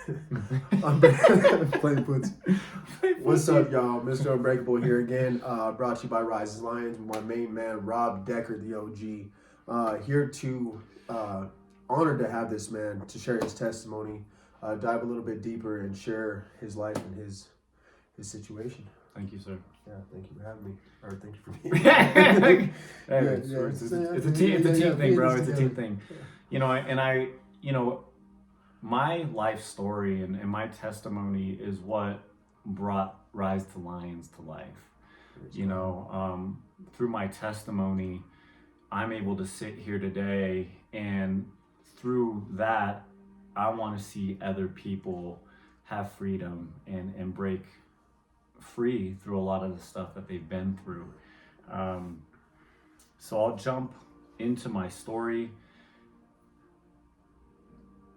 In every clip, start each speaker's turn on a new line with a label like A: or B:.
A: Playing footsie. What's up, y'all? Mr. Unbreakable here again. Brought to you by Rises Lions with my main man, Rob Decker, the OG. Here to honored to have this man to share his testimony, dive a little bit deeper, and share his life and his situation.
B: Thank you, sir.
A: Yeah, thank you for having me. Or thank you for being here.
B: It's a team thing, bro. It's a team thing. My life story and my testimony is what brought Rise to Lions to life. Through my testimony, I'm able to sit here today, and through that, I want to see other people have freedom and break free through a lot of the stuff that they've been through. So I'll jump into my story.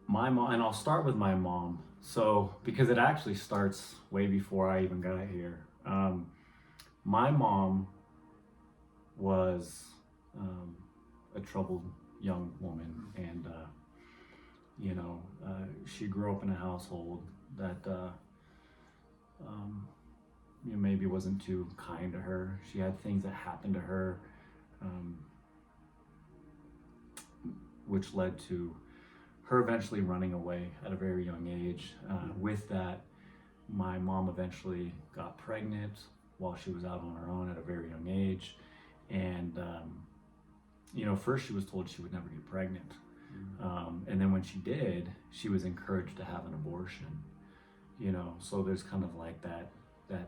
B: My mom, and I'll start with my mom. So, because it actually starts way before I even got here. My mom was a troubled young woman, and she grew up in a household that maybe wasn't too kind to her. She had things that happened to her, which led to her eventually running away at a very young age. With that, my mom eventually got pregnant while she was out on her own at a very young age. And, first she was told she would never get pregnant. And then when she did, she was encouraged to have an abortion. So there's kind of like that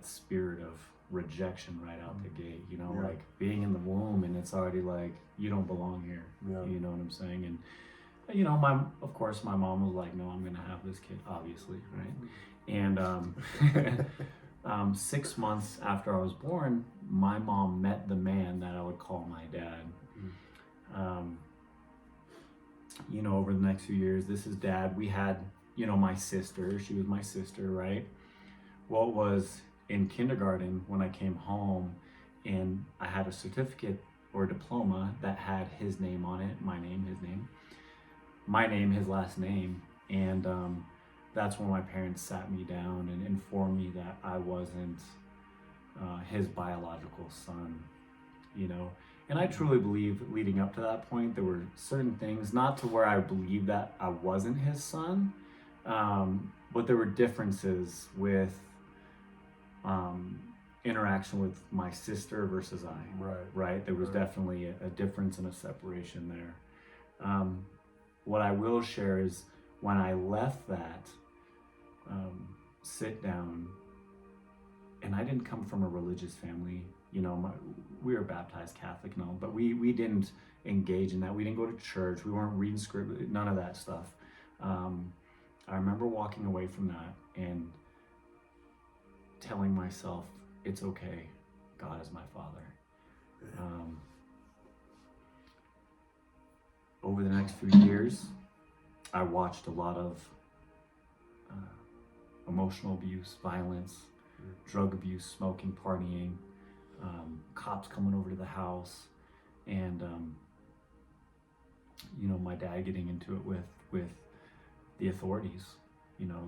B: spirit of rejection right out the gate, like being in the womb and it's already like, you don't belong here. You know what I'm saying? And of course my mom was like, no, I'm gonna have this kid, obviously, right? And 6 months after I was born, my mom met the man that I would call my dad. Over the next few years, this is dad. We had, my sister, she was my sister, right? Well, it was in kindergarten when I came home and I had a certificate or diploma that had his name on it, my name, his name, my name, his last name. And that's when my parents sat me down and informed me that I wasn't his biological son, And I truly believe leading up to that point, there were certain things, not to where I believed that I wasn't his son, but there were differences with interaction with my sister versus I. Right? There was definitely a difference and a separation there. What I will share is when I left that sit down, and I didn't come from a religious family, we were baptized Catholic and all, but we didn't engage in that. We didn't go to church. We weren't reading scripture, none of that stuff. I remember walking away from that and telling myself, it's okay, God is my Father. Over the next few years, I watched a lot of emotional abuse, violence, drug abuse, smoking, partying, cops coming over to the house, and my dad getting into it with the authorities.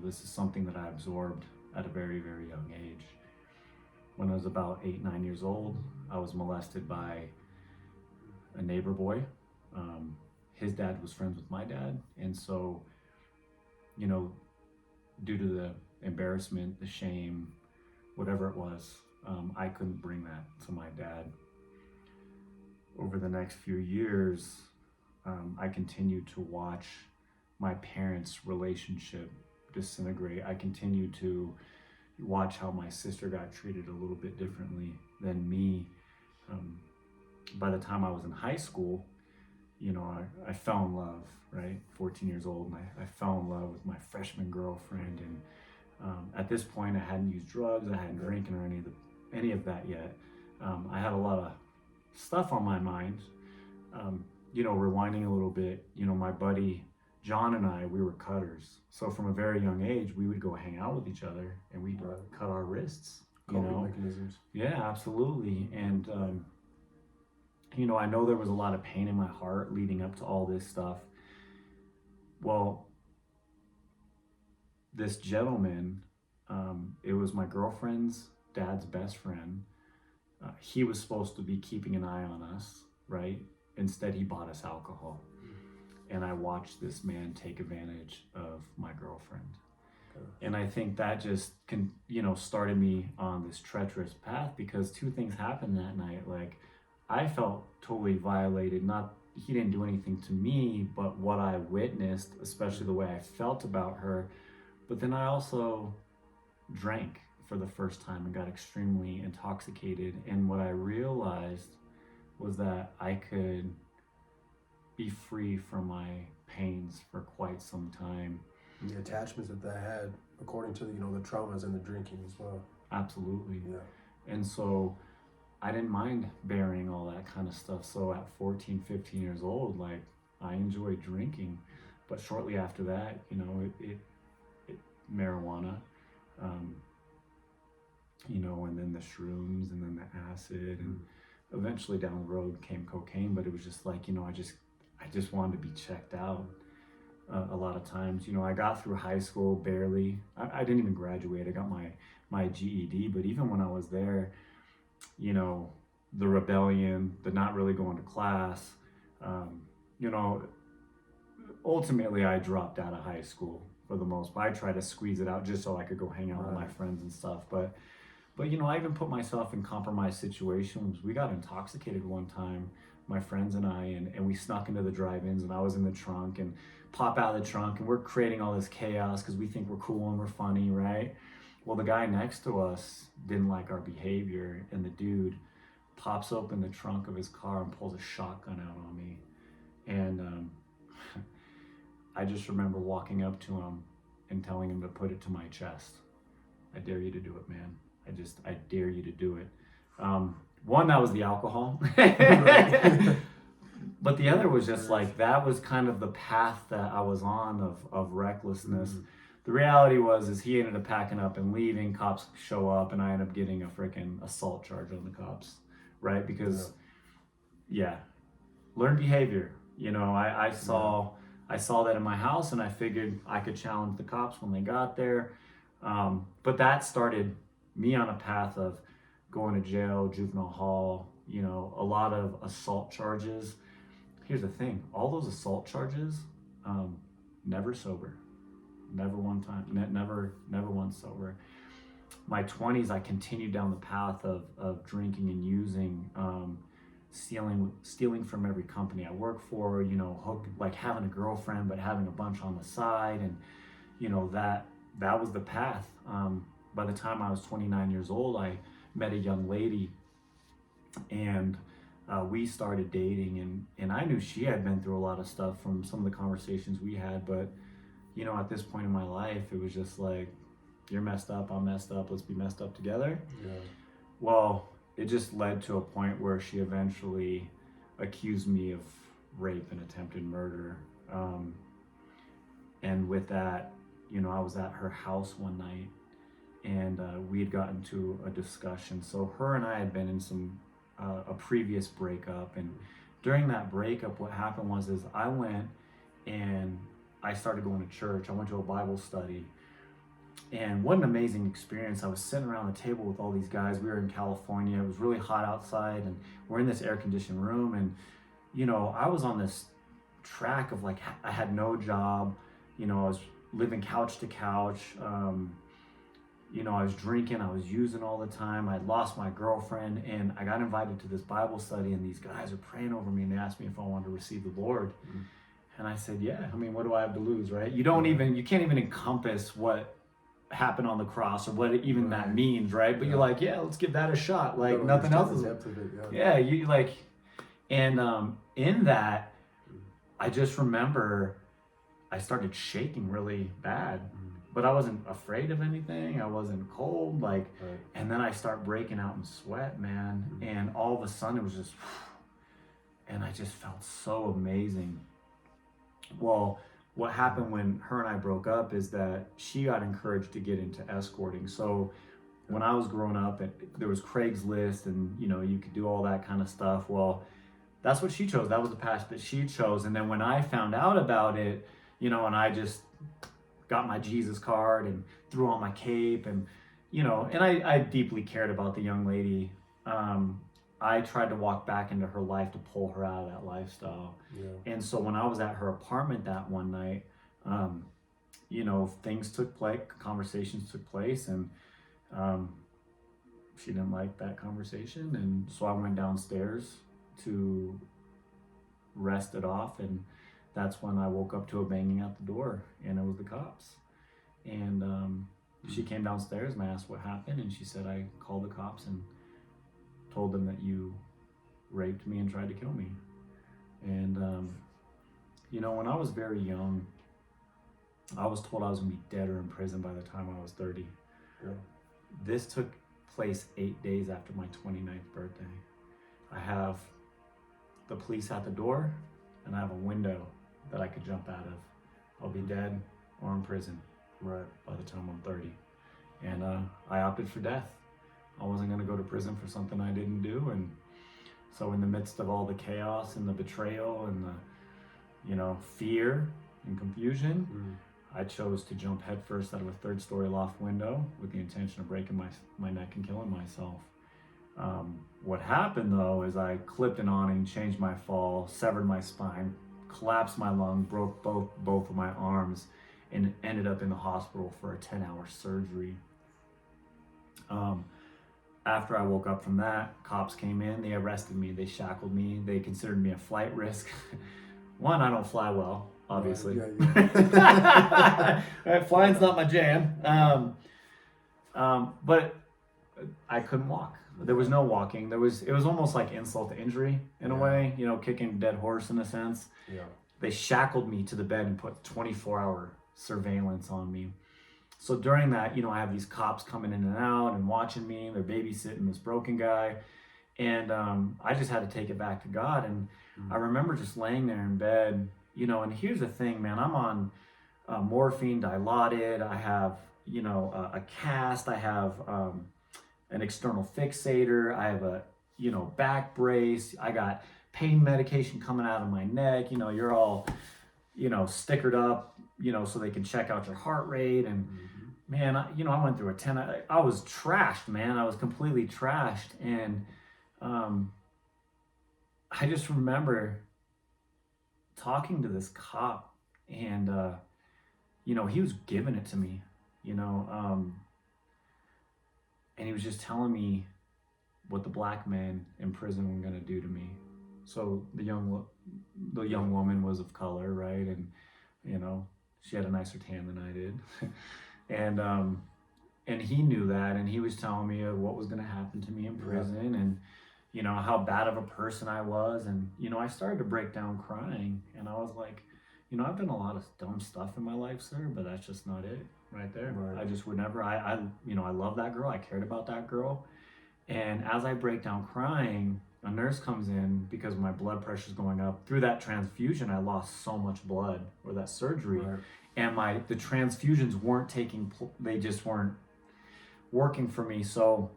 B: This is something that I absorbed at a very, very young age. When I was about 8, 9 years old, I was molested by a neighbor boy. His dad was friends with my dad, and so, due to the embarrassment, the shame, whatever it was, I couldn't bring that to my dad. Over the next few years, I continued to watch my parents' relationship disintegrate. I continued to watch how my sister got treated a little bit differently than me. By the time I was in high school, I fell in love, right? 14 years old, and I fell in love with my freshman girlfriend. And at this point, I hadn't used drugs, I hadn't drinking or any of that yet. I had a lot of stuff on my mind. Rewinding a little bit, my buddy John and I, we were cutters. So from a very young age, we would go hang out with each other and we'd cut our wrists.
A: Coping mechanisms.
B: Yeah, absolutely. And I know there was a lot of pain in my heart leading up to all this stuff. Well, this gentleman, it was my girlfriend's dad's best friend. He was supposed to be keeping an eye on us, right? Instead, he bought us alcohol. And I watched this man take advantage of my girlfriend. And I think that just started me on this treacherous path, because two things happened that night. Like, I felt totally violated. Not, he didn't do anything to me, but what I witnessed, especially the way I felt about her. But then I also drank for the first time and got extremely intoxicated. And what I realized was that I could be free from my pains for quite some time.
A: The attachments that they had, according to the traumas and the drinking as well.
B: Absolutely.
A: Yeah.
B: And so I didn't mind bearing all that kind of stuff. So at 14, 15 years old, like, I enjoyed drinking. But shortly after that, it marijuana, and then the shrooms, and then the acid, and eventually down the road came cocaine. But it was just like, I just wanted to be checked out. A lot of times, I got through high school barely. I didn't even graduate. I got my GED, but even when I was there, the rebellion, the not really going to class, ultimately I dropped out of high school for the most part. I tried to squeeze it out just so I could go hang out with my friends and stuff. But I even put myself in compromised situations. We got intoxicated one time, my friends and I, and we snuck into the drive-ins, and I was in the trunk, and pop out of the trunk, and we're creating all this chaos because we think we're cool and we're funny, right? Well, the guy next to us didn't like our behavior, and the dude pops open the trunk of his car and pulls a shotgun out on me. And I just remember walking up to him and telling him to put it to my chest. I dare you to do it, man. I dare you to do it. One, that was the alcohol. But the other was just like, that was kind of the path that I was on of recklessness. Mm-hmm. The reality is he ended up packing up and leaving. Cops show up, and I end up getting a freaking assault charge on the cops, right? Because, learned behavior. I saw that in my house, and I figured I could challenge the cops when they got there. But that started me on a path of going to jail, juvenile hall, a lot of assault charges. Here's the thing, all those assault charges, never sober, never one time, never once sober. My 20s, I continued down the path of drinking and using, stealing from every company I work for, like having a girlfriend, but having a bunch on the side. And, that was the path. By the time I was 29 years old, I met a young lady, and we started dating, and I knew she had been through a lot of stuff from some of the conversations we had. But, at this point in my life, it was just like, you're messed up, I'm messed up, let's be messed up together. Yeah. Well, it just led to a point where she eventually accused me of rape and attempted murder. And with that, I was at her house one night, and we had gotten to a discussion. So her and I had been in a previous breakup, and during that breakup, what happened was I went and I started going to church. I went to a Bible study, and what an amazing experience. I was sitting around the table with all these guys. We were in California. It was really hot outside, and we're in this air-conditioned room, and I was on this track of like, I had no job, I was living couch to couch. I was drinking, I was using all the time. I'd lost my girlfriend, and I got invited to this Bible study, and these guys are praying over me, and they asked me if I wanted to receive the Lord. Mm-hmm. And I said, yeah. I mean, what do I have to lose, right? You can't even encompass what happened on the cross or what even that means, right? But you're like, yeah, let's give that a shot. Like, nothing else is. You like, and in that, I just remember I started shaking really bad. But I wasn't afraid of anything. I wasn't cold, and then I start breaking out in sweat, man. Mm-hmm. And all of a sudden it was just, and I just felt so amazing. Well, what happened when her and I broke up is that she got encouraged to get into escorting. So when I was growing up, there was Craigslist, and you could do all that kind of stuff. Well, that's what she chose. That was the path that she chose. And then when I found out about it, and I just got my Jesus card and threw on my cape, and and I deeply cared about the young lady. I tried to walk back into her life to pull her out of that lifestyle.
A: Yeah.
B: And so when I was at her apartment that one night, things took place, conversations took place, and she didn't like that conversation. And so I went downstairs to rest it off. And that's when I woke up to a banging at the door, and it was the cops. And she came downstairs and I asked what happened. And she said, I called the cops and told them that you raped me and tried to kill me. And, when I was very young, I was told I was going to be dead or in prison by the time I was 30.
A: Yeah.
B: This took place 8 days after my 29th birthday. I have the police at the door, and I have a window that I could jump out of. I'll be dead or in prison
A: Right.
B: by the time I'm 30. And I opted for death. I wasn't going to go to prison for something I didn't do. And so in the midst of all the chaos and the betrayal and the, fear and confusion, I chose to jump headfirst out of a third-story loft window with the intention of breaking my neck and killing myself. What happened, though, is I clipped an awning, changed my fall, severed my spine, collapsed my lung, broke both of my arms, and ended up in the hospital for a 10-hour surgery. After I woke up from that, cops came in, they arrested me, they shackled me, they considered me a flight risk. One, I don't fly well, obviously. Right, flying's not my jam. But I couldn't walk. There was no walking. It was almost like insult to injury in a way, kicking a dead horse in a sense.
A: Yeah.
B: They shackled me to the bed and put 24-hour surveillance on me. So during that, I have these cops coming in and out and watching me. They're babysitting this broken guy. And I just had to take it back to God. And I remember just laying there in bed, and here's the thing, man. I'm on morphine, Dilaudid. I have, a cast. I have an external fixator. I have a, back brace. I got pain medication coming out of my neck. You're all, stickered up, so they can check out your heart rate. And man, I went through a 10. I was trashed, man. I was completely trashed. And I just remember talking to this cop, and he was giving it to me, and he was just telling me what the black men in prison were gonna do to me. So the young woman was of color, right? And she had a nicer tan than I did. And he knew that, and he was telling me what was going to happen to me in prison, and how bad of a person I was. And I started to break down crying, and I was like, I've done a lot of dumb stuff in my life, sir, but that's just not it right there.
A: Right.
B: I just would never. I love that girl. I cared about that girl. And as I break down crying, a nurse comes in because my blood pressure's going up. Through that transfusion, I lost so much blood, or that surgery.
A: Right.
B: And the transfusions weren't they just weren't working for me. So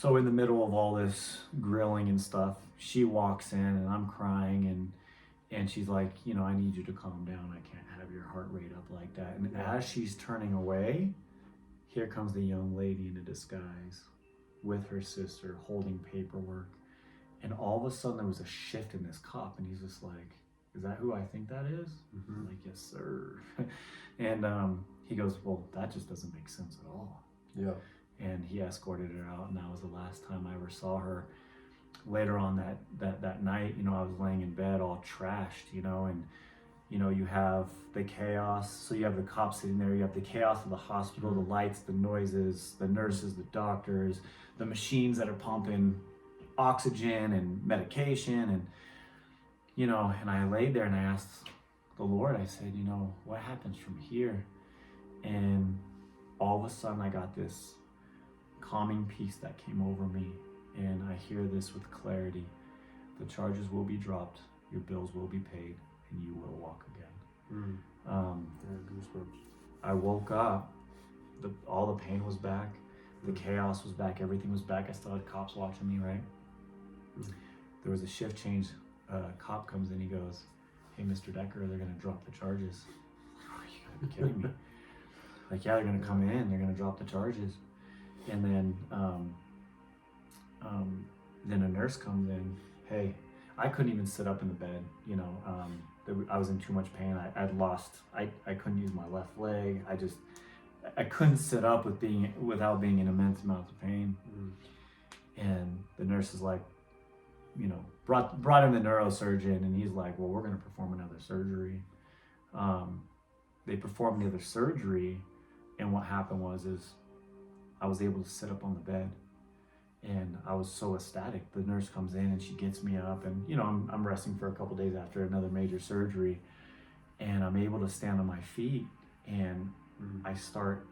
B: in the middle of all this grilling and stuff, she walks in, and I'm crying, and she's like, I need you to calm down. I can't have your heart rate up like that. And as she's turning away, here comes the young lady in a disguise with her sister holding paperwork. And all of a sudden there was a shift in this cop, and he's just like, is that who I think that is? I'm like, yes, sir. And he goes, well, that just doesn't make sense at all.
A: Yeah.
B: And he escorted her out, and that was the last time I ever saw her. Later on that night, I was laying in bed all trashed, and you have the chaos. So you have the cops sitting there, you have the chaos of the hospital, the lights, the noises, the nurses, the doctors, the machines that are pumping oxygen and medication, and and I laid there and I asked the Lord, I said, what happens from here? And all of a sudden I got this calming peace that came over me, and I hear this with clarity: the charges will be dropped, your bills will be paid, and you will walk again.
A: Goosebumps.
B: I woke up, all the pain was back, the chaos was back, everything was back. I still had cops watching me, right? There was a shift change. A cop comes in, he goes, hey, Mr. Decker, they're going to drop the charges. You gotta be kidding me. Like, yeah, they're going to come in, they're going to drop the charges. And then a nurse comes in. Hey, I couldn't even sit up in the bed, you know. I was in too much pain. I couldn't use my left leg. I couldn't sit up without being in immense amounts of pain. And the nurse is like, you know, brought in the neurosurgeon, and he's like, well, we're going to perform another surgery. They performed the other surgery, and what happened was I was able to sit up on the bed, and I was so ecstatic. The nurse comes in and she gets me up, and you know, I'm resting for a couple days after another major surgery, and I'm able to stand on my feet, and I start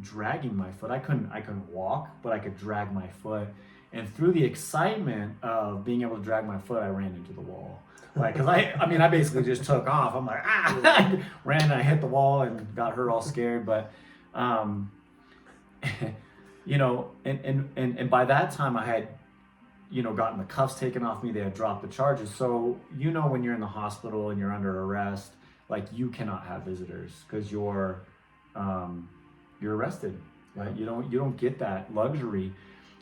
B: dragging my foot. I couldn't walk, but I could drag my foot. And through the excitement of being able to drag my foot, I ran into the wall. Like, cause I basically just took off. I'm like, I ran and I hit the wall and got her all scared. But, you know, and by that time I had, you know, gotten the cuffs taken off me. They had dropped the charges. So, you know, when you're in the hospital and you're under arrest, like, you cannot have visitors because you're arrested, right? You don't get that luxury.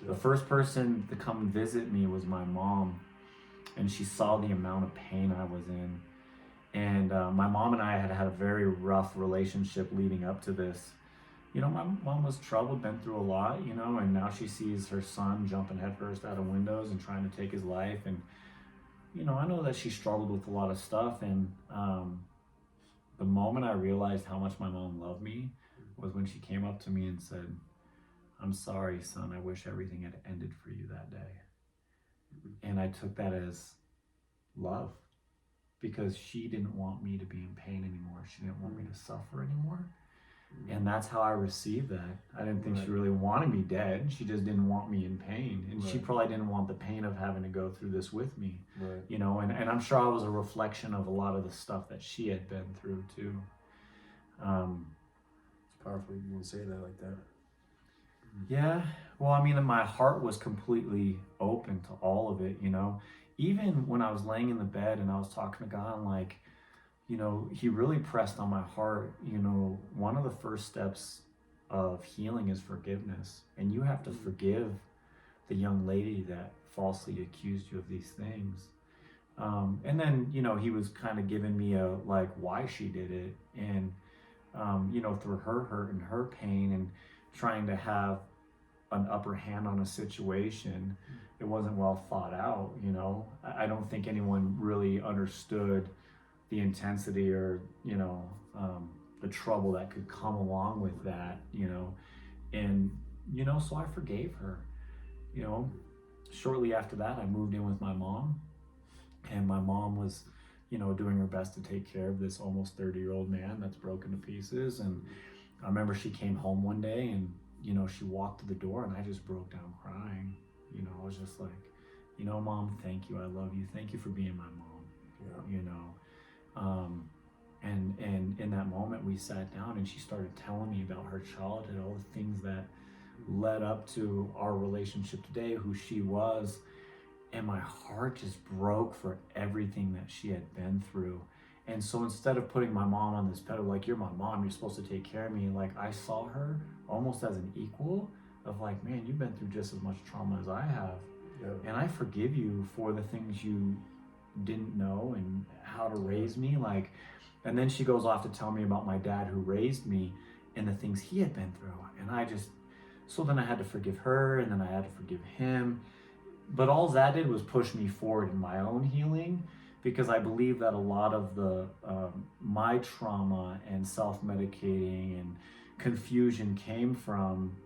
B: The first person to come visit me was my mom, and she saw the amount of pain I was in. And my mom and I had a very rough relationship leading up to this. You know, my mom was troubled, been through a lot, you know, and now she sees her son jumping headfirst out of windows and trying to take his life. And, you know, I know that she struggled with a lot of stuff. And the moment I realized how much my mom loved me was when she came up to me and said, I'm sorry, son, I wish everything had ended for you that day. And I took that as love, because she didn't want me to be in pain anymore. She didn't want me to suffer anymore. And that's how I received that. I didn't think she really wanted me dead. She just didn't want me in pain. And she probably didn't want the pain of having to go through this with me. You know, and I'm sure I was a reflection of a lot of the stuff that she had been through too.
A: It's powerful you can say that like that.
B: Yeah, well, I mean, my heart was completely open to all of it, you know. Even when I was laying in the bed and I was talking to God, I'm like, you know, he really pressed on my heart, you know, one of the first steps of healing is forgiveness. And you have to forgive the young lady that falsely accused you of these things. And then, you know, he was kind of giving me why she did it. And, you know, through her hurt and her pain and trying to have an upper hand on a situation, it wasn't well thought out, you know. I don't think anyone really understood the intensity or, you know, the trouble that could come along with that, you know. And, you know, so I forgave her. You know, shortly after that, I moved in with my mom, and my mom was, you know, doing her best to take care of this almost 30-year-old man that's broken to pieces. And I remember she came home one day and, you know, she walked to the door and I just broke down crying. You know, I was just like, you know, Mom, thank you. I love you. Thank you for being my mom. You know, and in that moment we sat down and she started telling me about her childhood, all the things that led up to our relationship today, who she was. And my heart just broke for everything that she had been through. And so instead of putting my mom on this pedal, like, you're my mom, you're supposed to take care of me, like, I saw her almost as an equal of like, man, you've been through just as much trauma as I have. And I forgive you for the things you didn't know and how to raise me. Like, and then she goes off to tell me about my dad who raised me and the things he had been through. And so then I had to forgive her, and then I had to forgive him. But all that did was push me forward in my own healing, because I believe that a lot of the my trauma and self-medicating and confusion came from,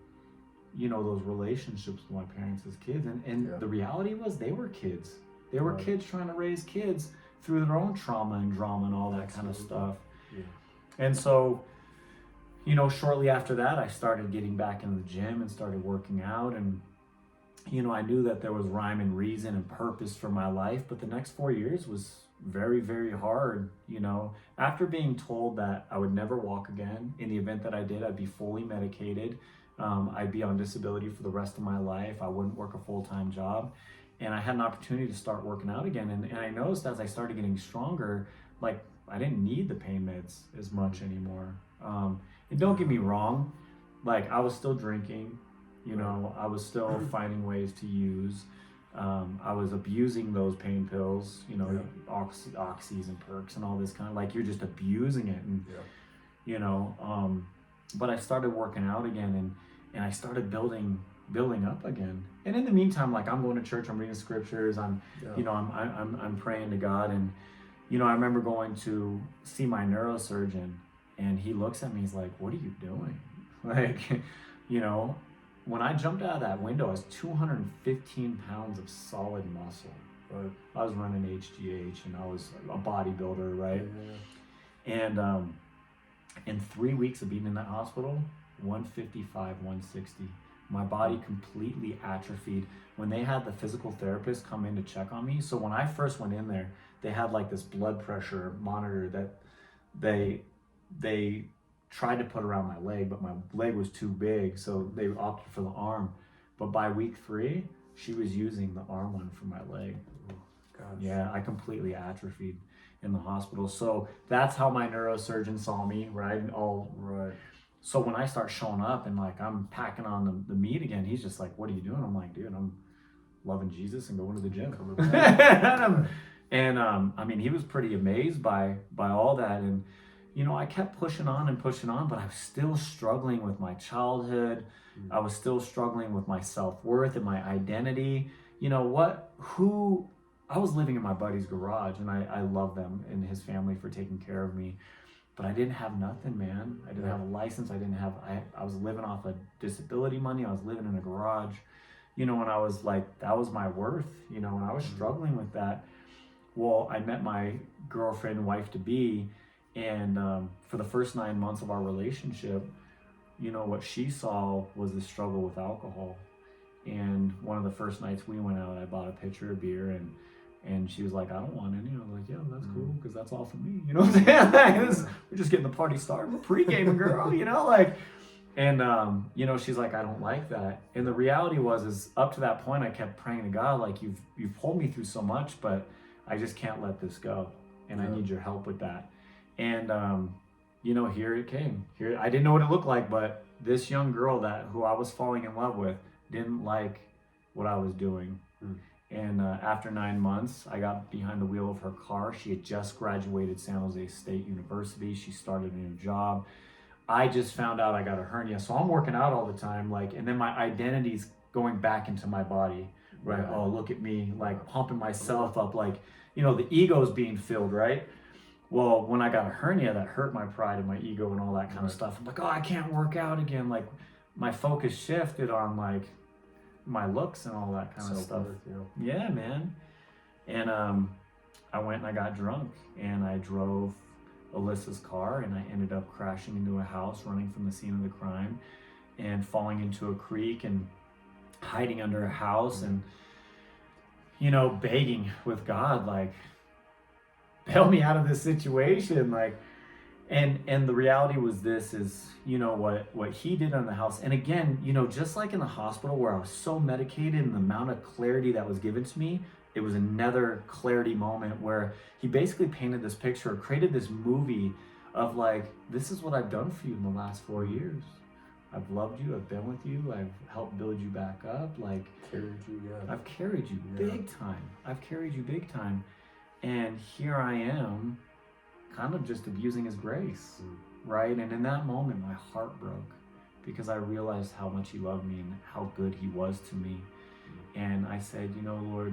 B: you know, those relationships with my parents as kids. And the reality was they were kids. They were kids trying to raise kids through their own trauma and drama and all that kind of stuff. And so, you know, shortly after that, I started getting back into the gym and started working out. And, you know, I knew that there was rhyme and reason and purpose for my life. But the next 4 years was very, very hard. You know, after being told that I would never walk again, in the event that I did, I'd be fully medicated. I'd be on disability for the rest of my life. I wouldn't work a full-time job. And I had an opportunity to start working out again. And I noticed as I started getting stronger, like I didn't need the pain meds as much anymore. And don't get me wrong, like I was still drinking, you know, I was still finding ways to use. I was abusing those pain pills, you know, oxys and perks and all this kind of, like, you're just abusing it. And you know, but I started working out again, and I started building up again. And in the meantime, like, I'm going to church, I'm reading scriptures, you know, I'm praying to God. And you know, I remember going to see my neurosurgeon, and he looks at me, he's like, what are you doing? Like, you know, when I jumped out of that window, I was 215 pounds of solid muscle.
A: Right.
B: I was running HGH, and I was a bodybuilder, right? And in 3 weeks of being in that hospital, 155, 160. My body completely atrophied. When they had the physical therapist come in to check on me, so when I first went in there, they had like this blood pressure monitor that they tried to put around my leg, but my leg was too big, so they opted for the arm. But by week 3, she was using the arm one for my leg.
A: Oh, gosh.
B: Yeah, I completely atrophied in the hospital. So that's how my neurosurgeon saw me, right? And so when I start showing up and like I'm packing on the meat again, he's just like, what are you doing? I'm like, dude, I'm loving Jesus and going to the gym. I mean, he was pretty amazed by all that. And you know, I kept pushing on, but I was still struggling with my childhood. I was still struggling with my self-worth and my identity. You know, I was living in my buddy's garage, and I love them and his family for taking care of me. But I didn't have nothing, man. I didn't have a license. I was living off of disability money. I was living in a garage, you know, and I was like, that was my worth, you know, and I was struggling with that. Well, I met my girlfriend, wife to be, and for the first 9 months of our relationship, you know, what she saw was the struggle with alcohol. And one of the first nights we went out, I bought a pitcher of beer, and she was like, I don't want any. I was like, yeah, that's cool, because that's all for me. You know what I'm saying? We're just getting the party started. We're pre-gaming, girl, you know, like, and, you know, she's like, I don't like that. And the reality is up to that point, I kept praying to God, like, you've pulled me through so much, but I just can't let this go. And I need your help with that. And, you know, here it came. Here, I didn't know what it looked like, but this young girl who I was falling in love with didn't like what I was doing. And after 9 months, I got behind the wheel of her car. She had just graduated San Jose State University. She started a new job. I just found out I got a hernia. So I'm working out all the time, like, and then my identity's going back into my body, right? Oh, look at me, like pumping myself up, like, you know, the ego's being filled, right? Well, when I got a hernia, that hurt my pride and my ego and all that kind of stuff. I'm like, oh, I can't work out again. Like, my focus shifted on like my looks and all that kind of stuff. Yeah, man. And I went and I got drunk, and I drove Alyssa's car, and I ended up crashing into a house, running from the scene of the crime, and falling into a creek and hiding under a house, and, you know, begging with God, like, bail me out of this situation, like. And the reality was this is, you know, what he did on the house. And again, you know, just like in the hospital where I was so medicated, and the amount of clarity that was given to me, it was another clarity moment where he basically painted this picture, created this movie of like, this is what I've done for you in the last 4 years. I've loved you, I've been with you, I've helped build you back up, like, I've carried you big time. I've carried you big time. And here I am, kind of just abusing his grace, right? And in that moment, my heart broke, because I realized how much he loved me and how good he was to me. And I said, you know, Lord,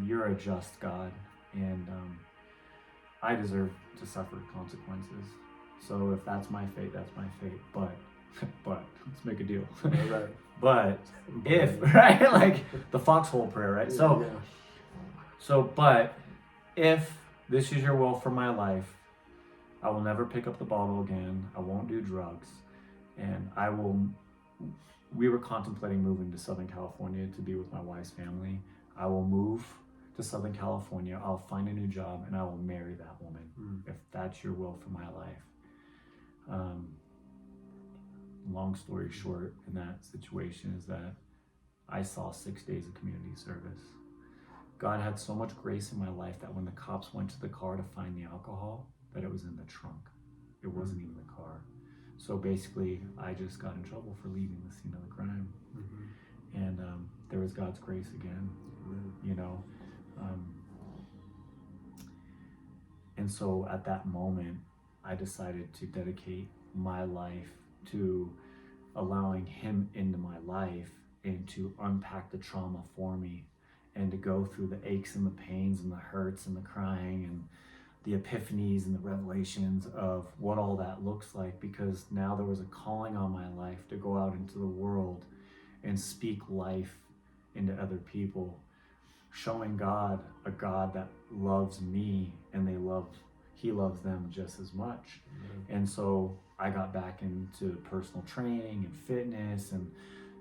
B: you're a just God, and I deserve to suffer consequences. So if that's my fate, that's my fate. But let's make a deal.
A: Right.
B: But if, right, like the foxhole prayer, right? But if this is your will for my life, I will never pick up the bottle again. I won't do drugs. And we were contemplating moving to Southern California to be with my wife's family. I will move to Southern California. I'll find a new job, and I will marry that woman, if that's your will for my life. Long story short, in that situation is that I saw 6 days of community service. God had so much grace in my life that when the cops went to the car to find the alcohol, that it was in the trunk. It wasn't even the car. So basically, I just got in trouble for leaving the scene of the crime. And there was God's grace again, you know. And so at that moment, I decided to dedicate my life to allowing him into my life and to unpack the trauma for me and to go through the aches and the pains and the hurts and the crying and the epiphanies and the revelations of what all that looks like, because now there was a calling on my life to go out into the world and speak life into other people, showing God, a God that loves me and he loves them just as much. And so I got back into personal training and fitness, and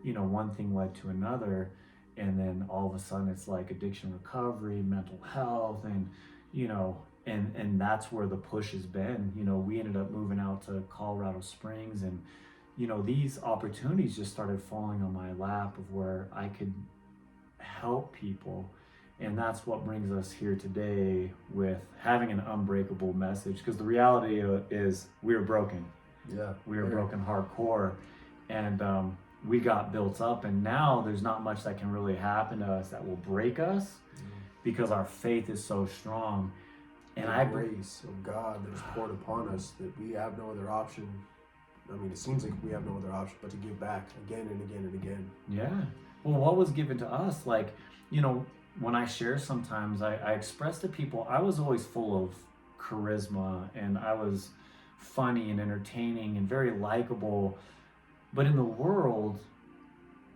B: you know, one thing led to another, and then all of a sudden it's like addiction recovery, mental health, and you know, and that's where the push has been. You know, we ended up moving out to Colorado Springs, and you know, these opportunities just started falling on my lap of where I could help people. And that's what brings us here today with having an unbreakable message, because the reality is we were broken. We were broken hardcore, and we got built up, and now there's not much that can really happen to us that will break us because our faith is so strong. And
A: the grace of God that is poured upon us, that we have no other option. I mean, it seems like we have no other option but to give back again and again and again.
B: Yeah. Well, what was given to us, like, you know, when I share sometimes, I express to people, I was always full of charisma, and I was funny and entertaining and very likable. But in the world,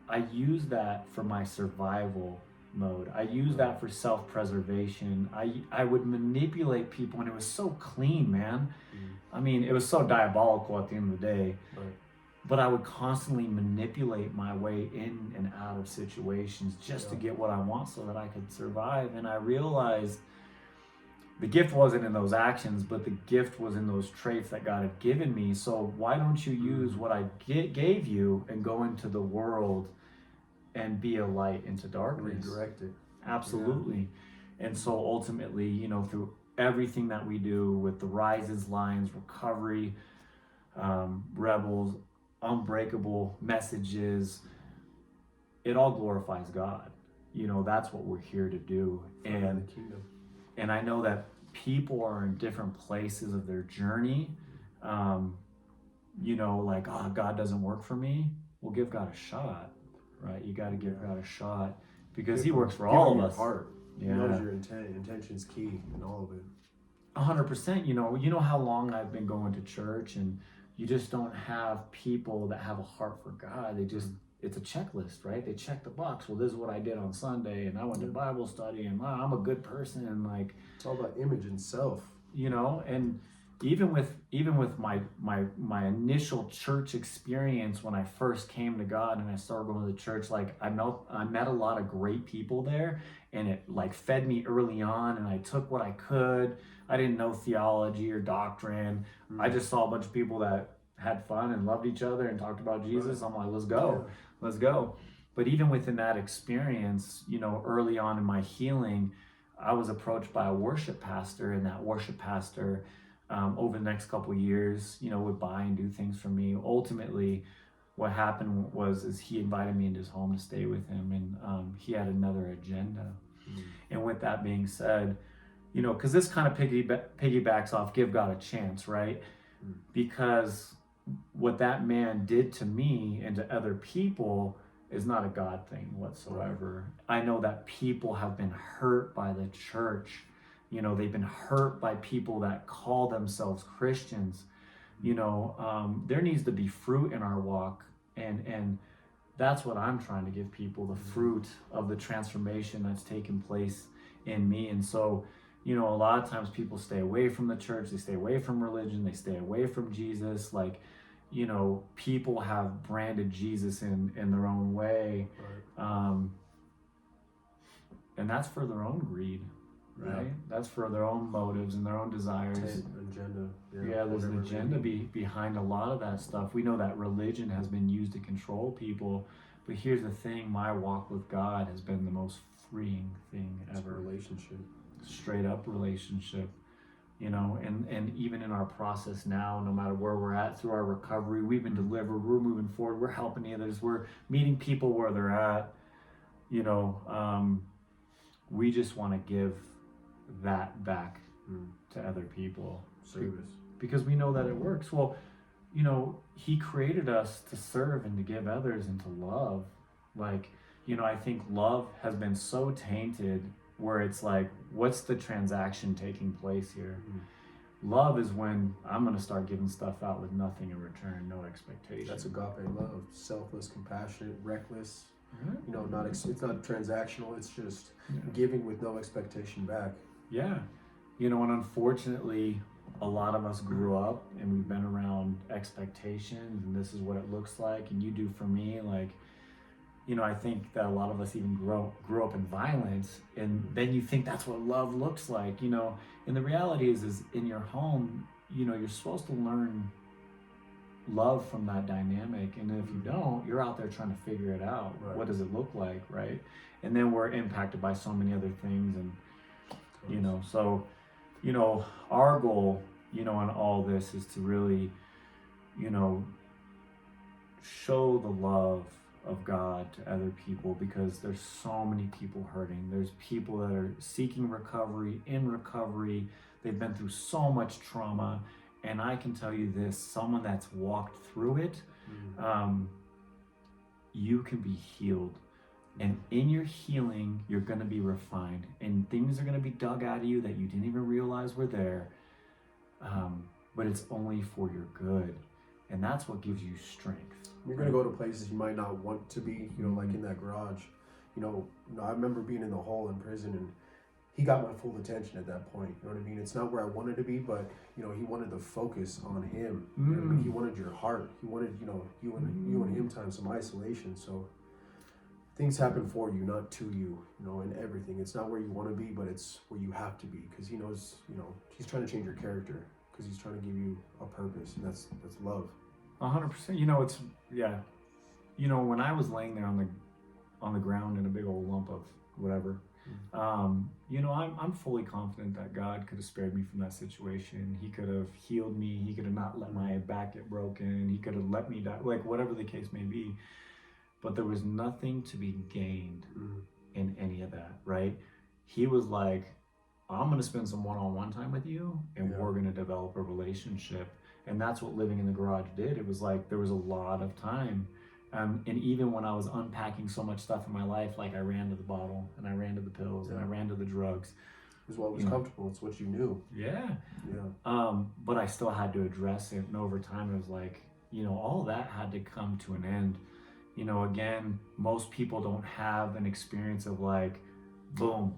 B: I use that for my survival mode. I use that for self-preservation. I would manipulate people, and it was so clean, man. I mean, it was so diabolical at the end of the day. But I would constantly manipulate my way in and out of situations just to get what I want so that I could survive. And I realized the gift wasn't in those actions, but the gift was in those traits that God had given me. So why don't you use what I gave you and go into the world and be a light into darkness?
A: Redirect it.
B: Absolutely. And so ultimately, you know, through everything that we do with the Rises, Lions, Recovery, Rebels, Unbreakable messages, it all glorifies God. You know, that's what we're here to do. And
A: the kingdom.
B: And I know that people are in different places of their journey. You know, like, oh, God doesn't work for me. Well, give God a shot, right? You got to give God a shot, because he works for all of us.
A: Heart. He knows your intent. Intention's key in all of it.
B: 100%. You know how long I've been going to church, and you just don't have people that have a heart for God. They just, it's a checklist, right? They check the box. Well, this is what I did on Sunday, and I went to Bible study, and I'm a good person, and like,
A: it's all about image and self.
B: You know, and even with my initial church experience when I first came to God and I started going to the church, like I met a lot of great people there, and it like fed me early on, and I took what I could. I didn't know theology or doctrine. I just saw a bunch of people that had fun and loved each other and talked about Jesus. I'm like, let's go. But even within that experience, you know, early on in my healing, I was approached by a worship pastor, and that worship pastor, over the next couple of years, you know, would buy and do things for me. Ultimately, what happened is he invited me into his home to stay with him, and he had another agenda. And with that being said, you know, because this kind of piggybacks off give God a chance, right? Because what that man did to me and to other people is not a God thing whatsoever. I know that people have been hurt by the church. You know, they've been hurt by people that call themselves Christians. You know, there needs to be fruit in our walk, and that's what I'm trying to give people, the fruit of the transformation that's taken place in me. And so, you know, a lot of times people stay away from the church, they stay away from religion, they stay away from Jesus. Like, you know, people have branded Jesus in their own way. And that's for their own greed, right? Yeah. That's for their own motives and their own desires.
A: Agenda.
B: Yeah, there's an agenda behind a lot of that stuff. We know that religion has been used to control people, but here's the thing, my walk with God has been the most freeing thing
A: It's a
B: ever.
A: relationship.
B: Straight up relationship. You know, and even in our process now, no matter where we're at through our recovery, we've been delivered, we're moving forward, we're helping others, we're meeting people where they're at. You know, we just want to give that back to other people.
A: Service.
B: Because we know that it works. Well, you know, he created us to serve and to give others and to love. Like, you know, I think love has been so tainted where it's like, what's the transaction taking place here? Love is when I'm going to start giving stuff out with nothing in return, no expectation.
A: That's agape love. Selfless, compassionate, reckless.
B: Right.
A: You know, it's not transactional. It's just
B: Yeah.
A: giving with no expectation back.
B: Yeah. You know, and unfortunately, a lot of us grew up and we've been around expectations and this is what it looks like and you do for me. Like, you know, I think that a lot of us even grew up in violence, and then you think that's what love looks like, you know. And the reality is in your home, you know, you're supposed to learn love from that dynamic, and if you don't, you're out there trying to figure it out.
A: Right.
B: What does it look like, right? And then we're impacted by so many other things, and you know, so, you know, our goal, you know, in all this is to really, you know, show the love of God to other people, because there's so many people hurting. There's people that are seeking recovery, in recovery. They've been through so much trauma. And I can tell you this, someone that's walked through it, you can be healed. And in your healing, you're going to be refined. And things are going to be dug out of you that you didn't even realize were there. But it's only for your good. And that's what gives you strength.
A: You're going to go to places you might not want to be, you know, like in that garage. You know, I remember being in the hole in prison, and he got my full attention at that point. You know what I mean? It's not where I wanted to be, but, you know, he wanted the focus on him. You know what I mean? He wanted your heart. He wanted, you know, you and him time, some isolation. So things happen for you, not to you, you know, and everything. It's not where you want to be, but it's where you have to be, because he knows, you know, he's trying to change your character, because he's trying to give you a purpose, and that's love.
B: 100%. You know, it's, yeah. You know, when I was laying there on the ground in a big old lump of whatever, you know, I'm fully confident that God could have spared me from that situation. He could have healed me. He could have not let my back get broken. He could have let me die, like whatever the case may be. But there was nothing to be gained in any of that, right? He was like, I'm going to spend some one-on-one time with you, and we're going to develop a relationship. And that's what living in the garage did. It was like there was a lot of time. And even when I was unpacking so much stuff in my life, like I ran to the bottle, and I ran to the pills, and I ran to the drugs.
A: It was what was comfortable. It's what you knew.
B: Yeah.
A: Yeah.
B: But I still had to address it. And over time, it was like, you know, all that had to come to an end. You know, again, most people don't have an experience of like, boom,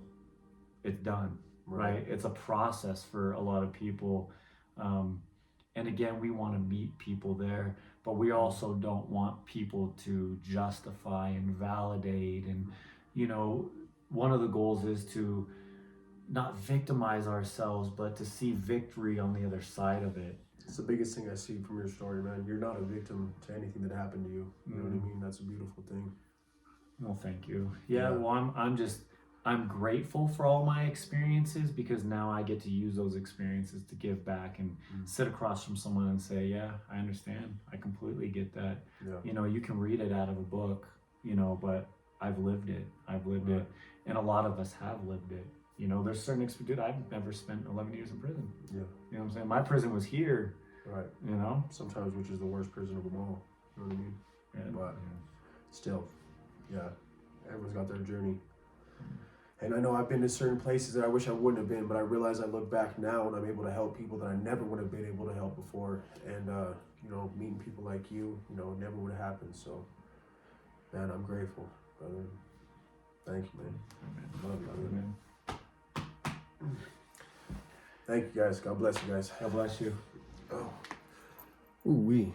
B: it's done, right? It's a process for a lot of people. And again, we want to meet people there, but we also don't want people to justify and validate. And, you know, one of the goals is to not victimize ourselves, but to see victory on the other side of it.
A: It's the biggest thing I see from your story, man. You're not a victim to anything that happened to you. You know what I mean? That's a beautiful thing.
B: Well, thank you. Yeah. Well, I'm grateful for all my experiences, because now I get to use those experiences to give back and sit across from someone and say, yeah, I understand. I completely get that.
A: Yeah.
B: You know, you can read it out of a book, you know, but I've lived it. It. And a lot of us have lived it. You know, there's certain dude, I've never spent 11 years in prison.
A: Yeah.
B: You know what I'm saying? My prison was here.
A: Right.
B: You know?
A: Sometimes, which is the worst prison of them all. You know what I mean?
B: Yeah.
A: But still, yeah, everyone's got their journey. And I know I've been to certain places that I wish I wouldn't have been, but I realize I look back now and I'm able to help people that I never would have been able to help before. And, you know, meeting people like you, you know, never would have happened. So, man, I'm grateful, brother. Thank you, man. Love you, man. Thank you, guys. God bless you guys.
B: God bless you.
A: Oh. Ooh-wee.